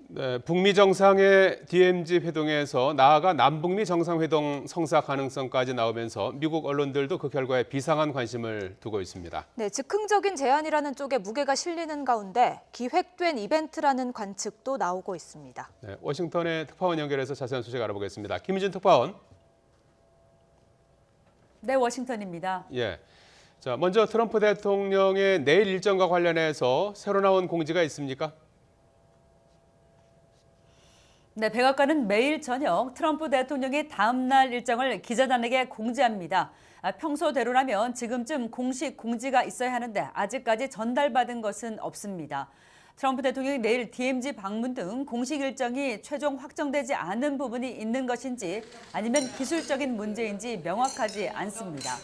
네, 북미 정상의 DMZ 회동에서 나아가 남북미 정상회동 성사 가능성까지 나오면서 미국 언론들도 그 결과에 비상한 관심을 두고 있습니다. 네, 즉흥적인 제안이라는 쪽에 무게가 실리는 가운데 기획된 이벤트라는 관측도 나오고 있습니다. 네, 워싱턴의 특파원 연결해서 자세한 소식 알아보겠습니다. 김희준 특파원. 네, 워싱턴입니다. 예. 자, 먼저 트럼프 대통령의 내일 일정과 관련해서 새로 나온 공지가 있습니까? 네, 백악관은 매일 저녁 트럼프 대통령의 다음 날 일정을 기자단에게 공지합니다. 평소대로라면 지금쯤 공식 공지가 있어야 하는데 아직까지 전달받은 것은 없습니다. 트럼프 대통령이 내일 DMZ 방문 등 공식 일정이 최종 확정되지 않은 부분이 있는 것인지 아니면 기술적인 문제인지 명확하지 않습니다.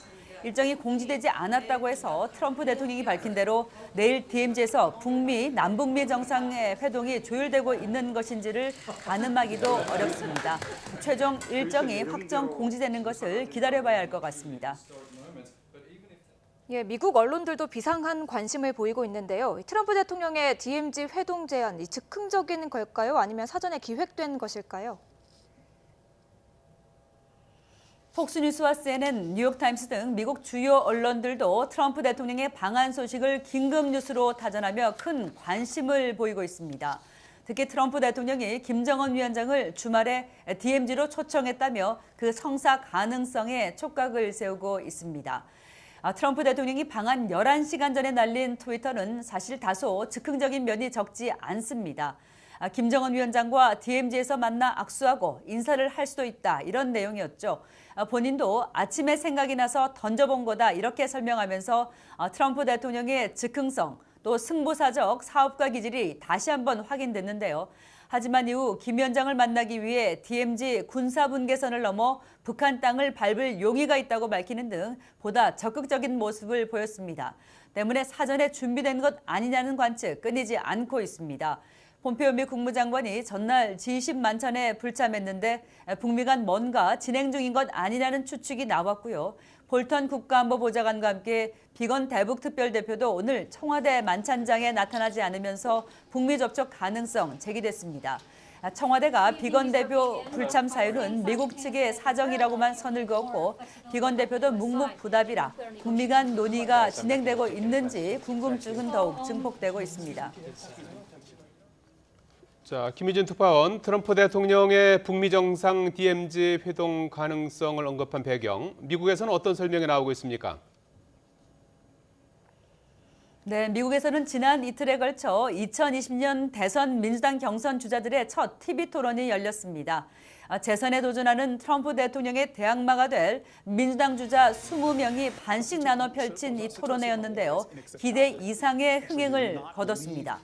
일정이 공지되지 않았다고 해서 트럼프 대통령이 밝힌 대로 내일 DMZ에서 북미, 남북미 정상의 회동이 조율되고 있는 것인지를 가늠하기도 어렵습니다. 최종 일정이 확정 공지되는 것을 기다려봐야 할 것 같습니다. 예, 미국 언론들도 비상한 관심을 보이고 있는데요. 트럼프 대통령의 DMZ 회동 제안, 즉흥적인 걸까요? 아니면 사전에 기획된 것일까요? 폭스뉴스와 CNN, 뉴욕타임스 등 미국 주요 언론들도 트럼프 대통령의 방한 소식을 긴급 뉴스로 다전하며 큰 관심을 보이고 있습니다. 특히 트럼프 대통령이 김정은 위원장을 주말에 DMZ로 초청했다며 그 성사 가능성에 촉각을 세우고 있습니다. 트럼프 대통령이 방한 11시간 전에 날린 트위터는 사실 다소 즉흥적인 면이 적지 않습니다. 김정은 위원장과 DMZ에서 만나 악수하고 인사를 할 수도 있다, 이런 내용이었죠. 본인도 아침에 생각이 나서 던져본 거다, 이렇게 설명하면서 트럼프 대통령의 즉흥성 또 승부사적 사업가 기질이 다시 한번 확인됐는데요. 하지만 이후 김 위원장을 만나기 위해 DMZ 군사분계선을 넘어 북한 땅을 밟을 용의가 있다고 밝히는 등 보다 적극적인 모습을 보였습니다. 때문에 사전에 준비된 것 아니냐는 관측 끊이지 않고 있습니다. 폼페이오 미 국무장관이 전날 G20 만찬에 불참했는데 북미 간 뭔가 진행 중인 것 아니냐는 추측이 나왔고요. 볼턴 국가안보보좌관과 함께 비건 대북 특별대표도 오늘 청와대 만찬장에 나타나지 않으면서 북미 접촉 가능성 제기됐습니다. 청와대가 비건 대표 불참 사유는 미국 측의 사정이라고만 선을 그었고 비건 대표도 묵묵부답이라 북미 간 논의가 진행되고 있는지 궁금증은 더욱 증폭되고 있습니다. 자, 김희준 특파원, 트럼프 대통령의 북미 정상 DMZ 회동 가능성을 언급한 배경, 미국에서는 어떤 설명이 나오고 있습니까? 네, 미국에서는 지난 이틀에 걸쳐 2020년 대선 민주당 경선 주자들의 첫 TV 토론이 열렸습니다. 재선에 도전하는 트럼프 대통령의 대항마가 될 민주당 주자 20명이 반씩 나눠 펼친 이 토론회였는데요. 기대 이상의 흥행을 거뒀습니다.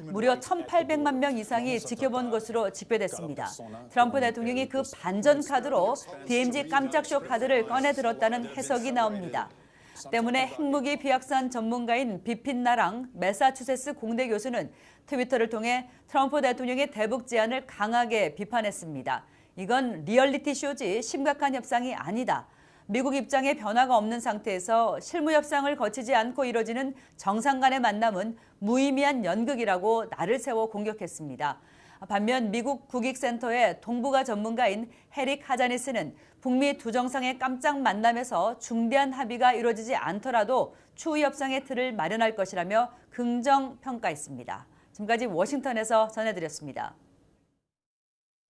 무려 1,800만 명 이상이 지켜본 것으로 집계됐습니다. 트럼프 대통령이 그 반전 카드로 DMZ 깜짝쇼 카드를 꺼내 들었다는 해석이 나옵니다. 때문에 핵무기 비확산 전문가인 비핀 나랑 매사추세츠 공대 교수는 트위터를 통해 트럼프 대통령의 대북 제안을 강하게 비판했습니다. 이건 리얼리티 쇼지 심각한 협상이 아니다. 미국 입장에 변화가 없는 상태에서 실무 협상을 거치지 않고 이뤄지는 정상 간의 만남은 무의미한 연극이라고 날을 세워 공격했습니다. 반면 미국 국익센터의 동북아 전문가인 헤릭 하자니스는 북미 두 정상의 깜짝 만남에서 중대한 합의가 이루어지지 않더라도 추후 협상의 틀을 마련할 것이라며 긍정 평가했습니다. 지금까지 워싱턴에서 전해드렸습니다.